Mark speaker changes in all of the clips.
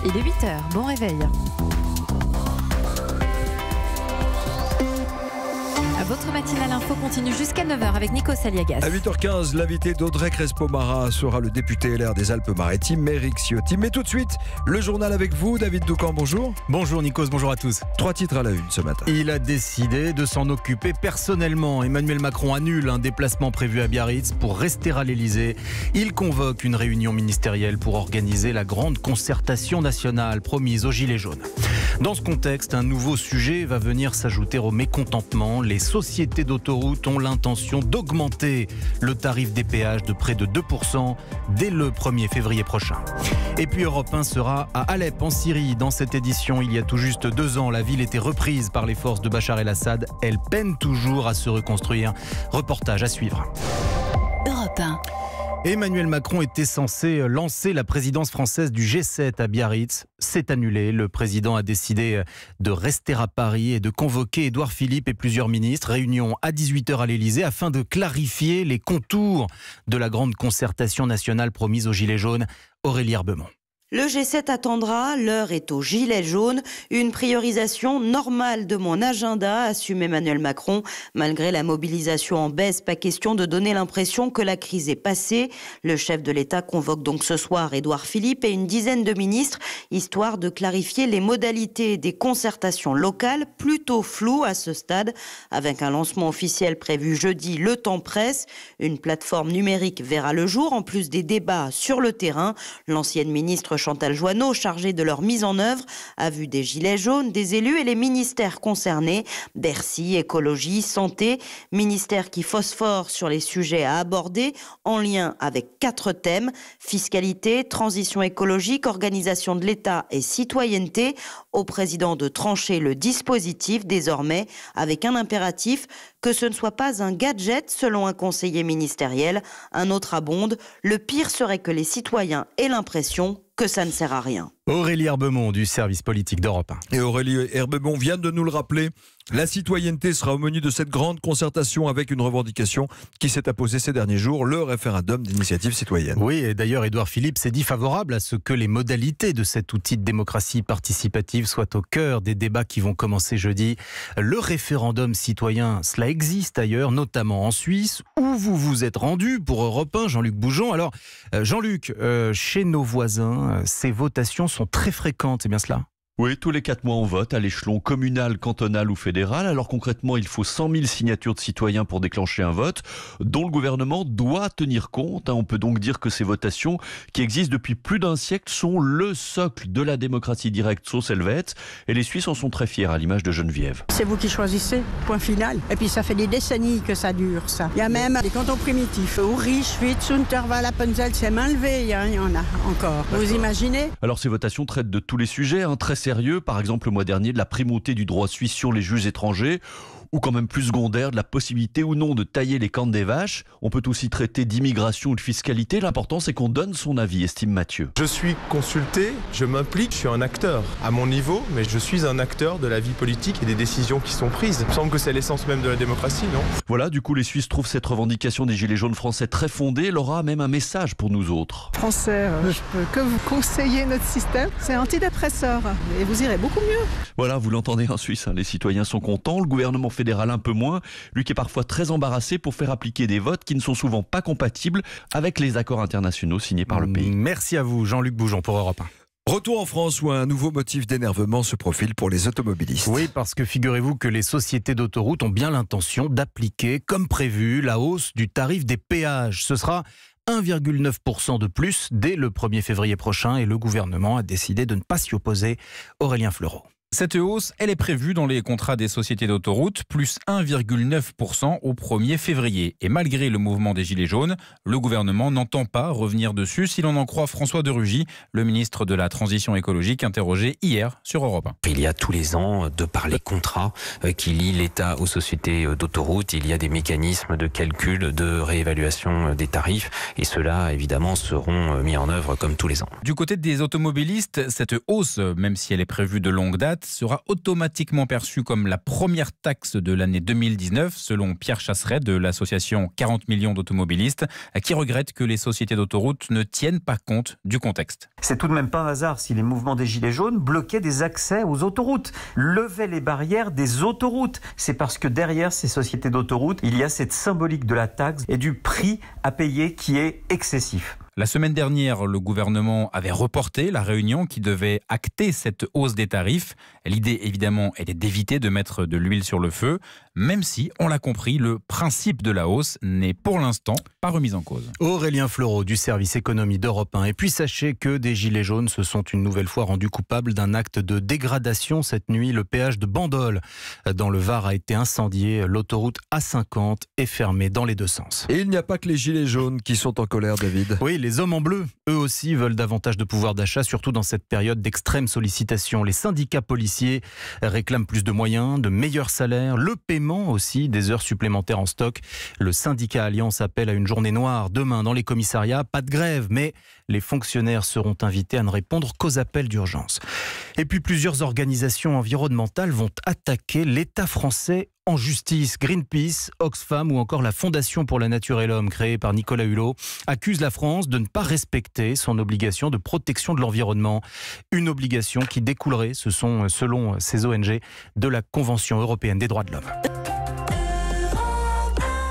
Speaker 1: Il est 8h, bon réveil. Votre matinale info continue jusqu'à 9h avec Nico Saliagas.
Speaker 2: À 8h15, l'invité d'Audrey Crespo-Mara sera le député LR des Alpes-Maritimes, Éric Ciotti. Mais tout de suite, le journal avec vous, David Doucan, bonjour.
Speaker 3: Bonjour Nikos, bonjour à tous.
Speaker 2: 3 titres à la une ce matin.
Speaker 3: Il a décidé de s'en occuper personnellement. Emmanuel Macron annule un déplacement prévu à Biarritz pour rester à l'Elysée. Il convoque une réunion ministérielle pour organiser la grande concertation nationale promise aux Gilets jaunes. Dans ce contexte, un nouveau sujet va venir s'ajouter au mécontentement. Les sociétés d'autoroutes ont l'intention d'augmenter le tarif des péages de près de 2% dès le 1er février prochain. Et puis Europe 1 sera à Alep en Syrie. Dans cette édition, il y a tout juste 2 ans, la ville était reprise par les forces de Bachar el-Assad. Elle peine toujours à se reconstruire. Reportage à suivre.
Speaker 1: Europe 1.
Speaker 3: Emmanuel Macron était censé lancer la présidence française du G7 à Biarritz. C'est annulé. Le président a décidé de rester à Paris et de convoquer Édouard Philippe et plusieurs ministres. Réunion à 18h à l'Elysée afin de clarifier les contours de la grande concertation nationale promise aux Gilets jaunes. Aurélie Herbemont.
Speaker 4: Le G7 attendra, l'heure est aux gilets jaunes. Une priorisation normale de mon agenda, assume Emmanuel Macron. Malgré la mobilisation en baisse, pas question de donner l'impression que la crise est passée. Le chef de l'État convoque donc ce soir Édouard Philippe et une dizaine de ministres, histoire de clarifier les modalités des concertations locales, plutôt floues à ce stade. Avec un lancement officiel prévu jeudi, le temps presse. Une plateforme numérique verra le jour, en plus des débats sur le terrain. L'ancienne ministre Chantal Joanneau, chargée de leur mise en œuvre, a vu des gilets jaunes, des élus et les ministères concernés. Bercy, écologie, santé, ministères qui phosphorent sur les sujets à aborder en lien avec 4 thèmes, fiscalité, transition écologique, organisation de l'État et citoyenneté. Au président de trancher le dispositif désormais avec un impératif, que ce ne soit pas un gadget selon un conseiller ministériel. Un autre abonde, le pire serait que les citoyens aient l'impression que ça ne sert à rien.
Speaker 3: Aurélie Herbemont du service politique d'Europe 1.
Speaker 2: Et Aurélie Herbemont vient de nous le rappeler. La citoyenneté sera au menu de cette grande concertation avec une revendication qui s'est apposée ces derniers jours, le référendum d'initiative citoyenne.
Speaker 3: Oui, et d'ailleurs, Édouard Philippe s'est dit favorable à ce que les modalités de cet outil de démocratie participative soient au cœur des débats qui vont commencer jeudi. Le référendum citoyen, cela existe ailleurs, notamment en Suisse, où vous vous êtes rendu pour Europe 1, Jean-Luc Bougeon. Alors, Jean-Luc, chez nos voisins, ces votations sont très fréquentes, c'est bien cela ?
Speaker 5: Oui, tous les 4 mois on vote à l'échelon communal, cantonal ou fédéral. Alors concrètement, il faut 100 000 signatures de citoyens pour déclencher un vote dont le gouvernement doit tenir compte. On peut donc dire que ces votations qui existent depuis plus d'un siècle sont le socle de la démocratie directe sauce helvète. Et les Suisses en sont très fiers, à l'image de Geneviève.
Speaker 6: C'est vous qui choisissez, point final. Et puis ça fait des décennies que ça dure, ça. Il y a même des cantons primitifs. Uri, Schwyz, Unterwald, Appenzell, c'est Mainlevé, il y en a encore. Vous imaginez ?
Speaker 5: Alors ces votations traitent de tous les sujets, très sérieux. Par exemple, le mois dernier, de la primauté du droit suisse sur les juges étrangers, ou quand même plus secondaire, de la possibilité ou non de tailler les cornes des vaches. On peut aussi traiter d'immigration ou de fiscalité. L'important, c'est qu'on donne son avis, estime Mathieu.
Speaker 7: Je suis consulté, je m'implique, je suis un acteur à mon niveau, mais je suis un acteur de la vie politique et des décisions qui sont prises. Il me semble que c'est l'essence même de la démocratie, non ?
Speaker 5: Voilà, du coup, les Suisses trouvent cette revendication des Gilets jaunes français très fondée. Elle aura même un message pour nous autres.
Speaker 8: Français, je peux que vous conseiller notre système. C'est antidépresseur et vous irez beaucoup mieux.
Speaker 5: Voilà, vous l'entendez en Suisse, les citoyens sont contents. Le gouvernement fédéral un peu moins, lui qui est parfois très embarrassé pour faire appliquer des votes qui ne sont souvent pas compatibles avec les accords internationaux signés par le pays.
Speaker 3: Merci à vous, Jean-Luc Bougeon pour Europe 1.
Speaker 2: Retour en France où un nouveau motif d'énervement se profile pour les automobilistes.
Speaker 3: Oui, parce que figurez-vous que les sociétés d'autoroutes ont bien l'intention d'appliquer, comme prévu, la hausse du tarif des péages. Ce sera 1,9% de plus dès le 1er février prochain et le gouvernement a décidé de ne pas s'y opposer. Aurélien Fleureau.
Speaker 9: Cette hausse, elle est prévue dans les contrats des sociétés d'autoroutes, plus 1,9% au 1er février. Et malgré le mouvement des Gilets jaunes, le gouvernement n'entend pas revenir dessus, si l'on en croit François de Rugy, le ministre de la Transition écologique, interrogé hier sur Europe 1.
Speaker 10: Il y a tous les ans, de par les contrats qui lient l'État aux sociétés d'autoroutes, il y a des mécanismes de calcul, de réévaluation des tarifs. Et ceux-là, évidemment, seront mis en œuvre comme tous les ans.
Speaker 9: Du côté des automobilistes, cette hausse, même si elle est prévue de longue date, taxe sera automatiquement perçue comme la première taxe de l'année 2019, selon Pierre Chasseret de l'association 40 millions d'automobilistes, qui regrette que les sociétés d'autoroutes ne tiennent pas compte du contexte.
Speaker 11: C'est tout de même pas un hasard si les mouvements des Gilets jaunes bloquaient des accès aux autoroutes, levaient les barrières des autoroutes. C'est parce que derrière ces sociétés d'autoroutes, il y a cette symbolique de la taxe et du prix à payer qui est excessif.
Speaker 9: La semaine dernière, le gouvernement avait reporté la réunion qui devait acter cette hausse des tarifs. L'idée, évidemment, était d'éviter de mettre de l'huile sur le feu, même si, on l'a compris, le principe de la hausse n'est pour l'instant pas remis en cause.
Speaker 3: Aurélien Fleureau du service économie d'Europe 1. Et puis sachez que des Gilets jaunes se sont une nouvelle fois rendus coupables d'un acte de dégradation cette nuit. Le péage de Bandol dans le Var a été incendié. L'autoroute A50 est fermée dans les deux sens.
Speaker 2: Et il n'y a pas que les Gilets jaunes qui sont en colère, David.
Speaker 3: Oui, les hommes en bleu, eux aussi, veulent davantage de pouvoir d'achat, surtout dans cette période d'extrême sollicitation. Les syndicats policiers réclament plus de moyens, de meilleurs salaires, le paiement aussi des heures supplémentaires en stock. Le syndicat Alliance appelle à une journée noire demain dans les commissariats. Pas de grève, mais les fonctionnaires seront invités à ne répondre qu'aux appels d'urgence. Et puis plusieurs organisations environnementales vont attaquer l'État français en justice. Greenpeace, Oxfam ou encore la Fondation pour la Nature et l'Homme, créée par Nicolas Hulot, accusent la France de ne pas respecter son obligation de protection de l'environnement. Une obligation qui découlerait, ce sont, selon ces ONG, de la Convention européenne des droits de l'homme.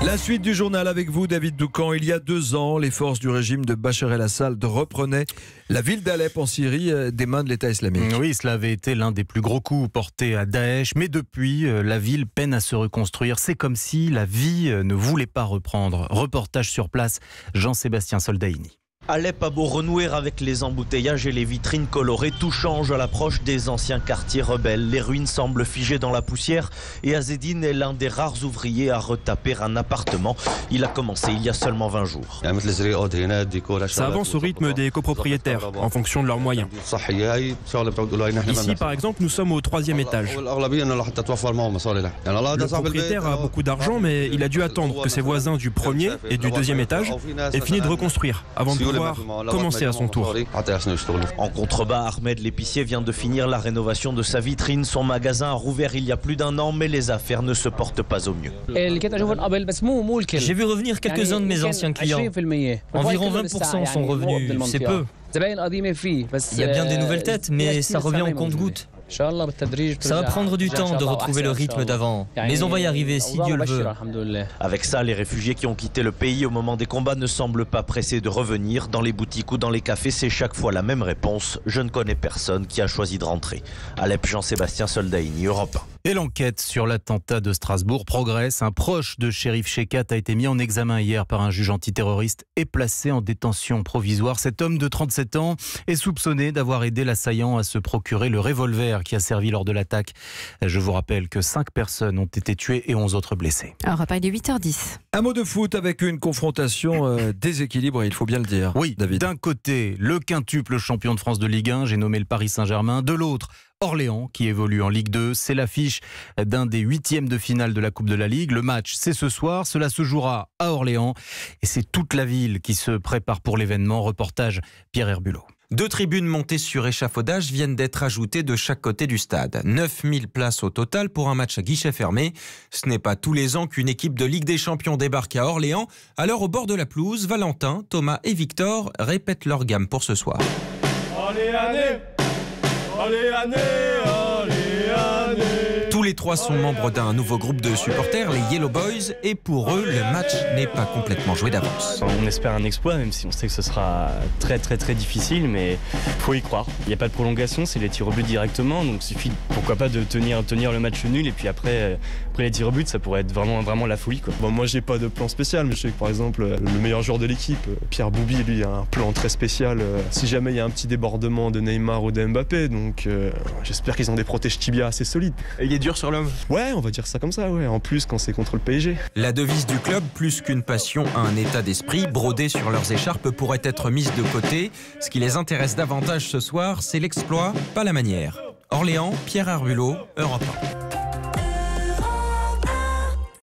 Speaker 2: La suite du journal avec vous, David Doucan. Il y a 2 ans, les forces du régime de Bachar el-Assad reprenaient la ville d'Alep en Syrie des mains de l'État islamique.
Speaker 3: Oui, cela avait été l'un des plus gros coups portés à Daesh, mais depuis, la ville peine à se reconstruire. C'est comme si la vie ne voulait pas reprendre. Reportage sur place, Jean-Sébastien Soldaini.
Speaker 12: Alep a beau renouer avec les embouteillages et les vitrines colorées, tout change à l'approche des anciens quartiers rebelles. Les ruines semblent figées dans la poussière et Azzedine est l'un des rares ouvriers à retaper un appartement. Il a commencé il y a seulement 20 jours.
Speaker 13: Ça avance au rythme des copropriétaires, en fonction de leurs moyens. Ici, par exemple, nous sommes au 3e étage. Le propriétaire a beaucoup d'argent, mais il a dû attendre que ses voisins du 1er et du 2e étage aient fini de reconstruire avant de pouvoir commencer à son tour.
Speaker 12: En contrebas, Ahmed l'épicier vient de finir la rénovation de sa vitrine. Son magasin a rouvert il y a plus d'1 an, mais les affaires ne se portent pas au mieux.
Speaker 14: J'ai vu revenir quelques-uns de mes anciens clients. Environ 20% sont revenus, c'est peu. Il y a bien des nouvelles têtes, mais ça revient au compte-gouttes. Ça va prendre du temps de retrouver le rythme d'avant, mais on va y arriver si Dieu le veut.
Speaker 12: Avec ça, les réfugiés qui ont quitté le pays au moment des combats ne semblent pas pressés de revenir. Dans les boutiques ou dans les cafés, c'est chaque fois la même réponse. Je ne connais personne qui a choisi de rentrer. Alep, Jean-Sébastien Soldaini, Europe 1.
Speaker 3: Et l'enquête sur l'attentat de Strasbourg progresse. Un proche de Chérif Shekat a été mis en examen hier par un juge antiterroriste et placé en détention provisoire. Cet homme de 37 ans est soupçonné d'avoir aidé l'assaillant à se procurer le revolver qui a servi lors de l'attaque. Je vous rappelle que 5 personnes ont été tuées et 11 autres blessées.
Speaker 1: Un rappel de 8h10.
Speaker 2: Un mot de foot avec une confrontation déséquilibrée, il faut bien le dire.
Speaker 3: Oui, David. D'un côté, le quintuple champion de France de Ligue 1, j'ai nommé le Paris Saint-Germain. De l'autre, Orléans qui évolue en Ligue 2. C'est l'affiche d'un des 8e de finale de la Coupe de la Ligue. Le match, c'est ce soir. Cela se jouera à Orléans. Et c'est toute la ville qui se prépare pour l'événement. Reportage Pierre Herbulot.
Speaker 15: 2 tribunes montées sur échafaudage viennent d'être ajoutées de chaque côté du stade. 9000 places au total pour un match à guichet fermé. Ce n'est pas tous les ans qu'une équipe de Ligue des Champions débarque à Orléans. Alors au bord de la pelouse, Valentin, Thomas et Victor répètent leur gamme pour ce soir.
Speaker 16: Allez, allez, allez, allez, allez, allez.
Speaker 15: Tous les 3 sont membres d'un nouveau groupe de supporters, les Yellow Boys, et pour eux, le match n'est pas complètement joué d'avance.
Speaker 17: On espère un exploit, même si on sait que ce sera très difficile, mais il faut y croire. Il n'y a pas de prolongation, c'est les tirs au but directement, donc il suffit, pourquoi pas, de tenir le match nul, et puis après les tirs au but, ça pourrait être vraiment la folie, quoi.
Speaker 7: Bon, moi, j'ai pas de plan spécial, mais je sais que par exemple, le meilleur joueur de l'équipe, Pierre Boubi, lui, a un plan très spécial. Si jamais il y a un petit débordement de Neymar ou de Mbappé, donc j'espère qu'ils ont des protèges tibia assez solides.
Speaker 13: Et il est dur sur l'homme.
Speaker 7: Ouais, on va dire ça comme ça, ouais. En plus, quand c'est contre le PSG.
Speaker 15: La devise du club, plus qu'une passion, un état d'esprit, brodé sur leurs écharpes, pourrait être mise de côté. Ce qui les intéresse davantage ce soir, c'est l'exploit, pas la manière. Orléans, Pierre Herbulot, Europe 1.